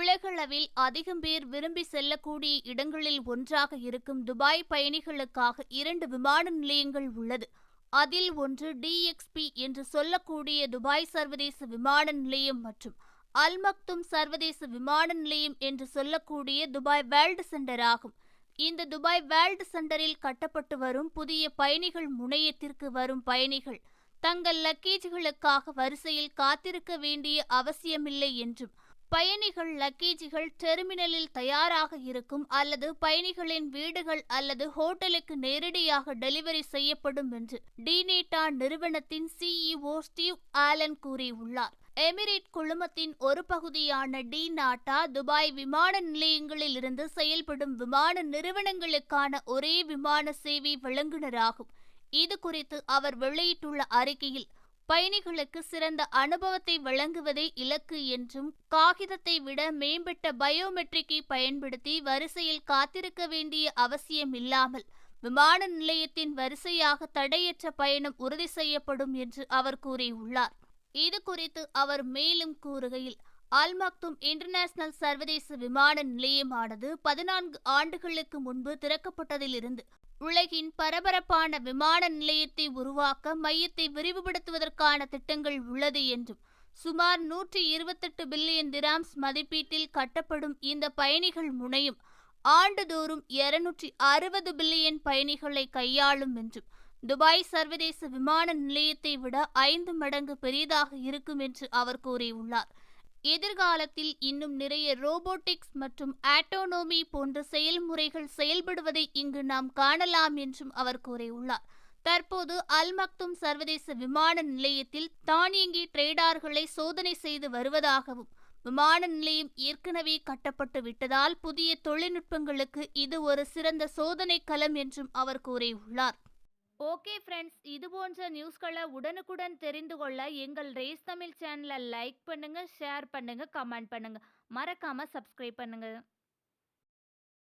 உலகளவில் அதிகம் பேர் விரும்பி செல்லக்கூடிய இடங்களில் ஒன்றாக இருக்கும் துபாய் பயணிகளுக்காக 2 விமான நிலையங்கள் உள்ளது. அதில் ஒன்று DXP என்று சொல்லக்கூடிய துபாய் சர்வதேச விமான நிலையம் மற்றும் அல் மக்தும் சர்வதேச விமான நிலையம் என்று சொல்லக்கூடிய துபாய் வேர்ல்டு சென்டர் ஆகும். இந்த துபாய் வேர்ல்டு சென்டரில் கட்டப்பட்டு வரும் புதிய பயணிகள் முனையத்திற்கு வரும் பயணிகள் தங்கள் லக்கேஜ்களுக்காக வரிசையில் காத்திருக்க வேண்டிய அவசியமில்லை என்றும், பயணிகள் லக்கேஜ்கள் டெர்மினலில் தயாராக இருக்கும் அல்லது பயணிகளின் வீடுகள் அல்லது ஹோட்டலுக்கு நேரடியாக டெலிவரி செய்யப்படும் என்று டினேட்டா நிறுவனத்தின் CEO ஸ்டீவ் ஆலன் கூறியுள்ளார். எமிரேட் குழுமத்தின் ஒரு பகுதியான டினாட்டா துபாய் விமான நிலையங்களில் இருந்து செயல்படும் விமான நிறுவனங்களுக்கான ஒரே விமான சேவை வழங்குநராகும். இது குறித்து அவர் வெளியிட்டுள்ள அறிக்கையில், பயணிகளுக்கு சிறந்த அனுபவத்தை வழங்குவதே இலக்கு என்றும், காகிதத்தை விட மேம்பட்ட பயோமெட்ரிக்கை பயன்படுத்தி வரிசையில் காத்திருக்க வேண்டிய அவசியம் இல்லாமல் விமான நிலையத்தின் வரிசையாக தடையற்ற பயணம் உறுதி செய்யப்படும் என்று அவர் கூறியுள்ளார். இது குறித்து அவர் மேலும் கூறுகையில், அல் மக்தும் இன்டர்நேஷனல் சர்வதேச விமான நிலையமானது 14 ஆண்டுகளுக்கு முன்பு திறக்கப்பட்டதிலிருந்து உலகின் பரபரப்பான விமான நிலையத்தை உருவாக்க மையத்தை விரிவுபடுத்துவதற்கான திட்டங்கள் உள்ளது என்றும், சுமார் 128 பில்லியன் திராம்ஸ் மதிப்பீட்டில் கட்டப்படும் இந்த பயணிகள் முனையம் ஆண்டுதோறும் 260 பில்லியன் பயணிகளை கையாளும் என்றும், துபாய் சர்வதேச விமான நிலையத்தை விட 5 மடங்கு பெரியதாக இருக்கும் என்று அவர் கூறியுள்ளார். எதிர்காலத்தில் இன்னும் நிறைய ரோபோட்டிக்ஸ் மற்றும் ஆட்டோனோமி போன்ற செயல்முறைகள் செயல்படுவதை இங்கு நாம் காணலாம் என்றும் அவர் கூறியுள்ளார். தற்போது அல் மக்தும் சர்வதேச விமான நிலையத்தில் தானியங்கி ரேடார்களை சோதனை செய்து வருவதாகவும், விமான நிலையம் ஏற்கனவே கட்டப்பட்டு விட்டதால் புதிய தொழில்நுட்பங்களுக்கு இது ஒரு சிறந்த சோதனை களம் என்றும் அவர் கூறியுள்ளார். ஓகே ஃப்ரெண்ட்ஸ், இது போன்ற நியூஸ்களை உடனுக்குடன் தெரிந்து கொள்ள எங்கள் ரேஸ் தமிழ் சேனலை லைக் பண்ணுங்க, ஷேர் பண்ணுங்க, கமெண்ட் பண்ணுங்க, மறக்காம சப்ஸ்கிரைப் பண்ணுங்க.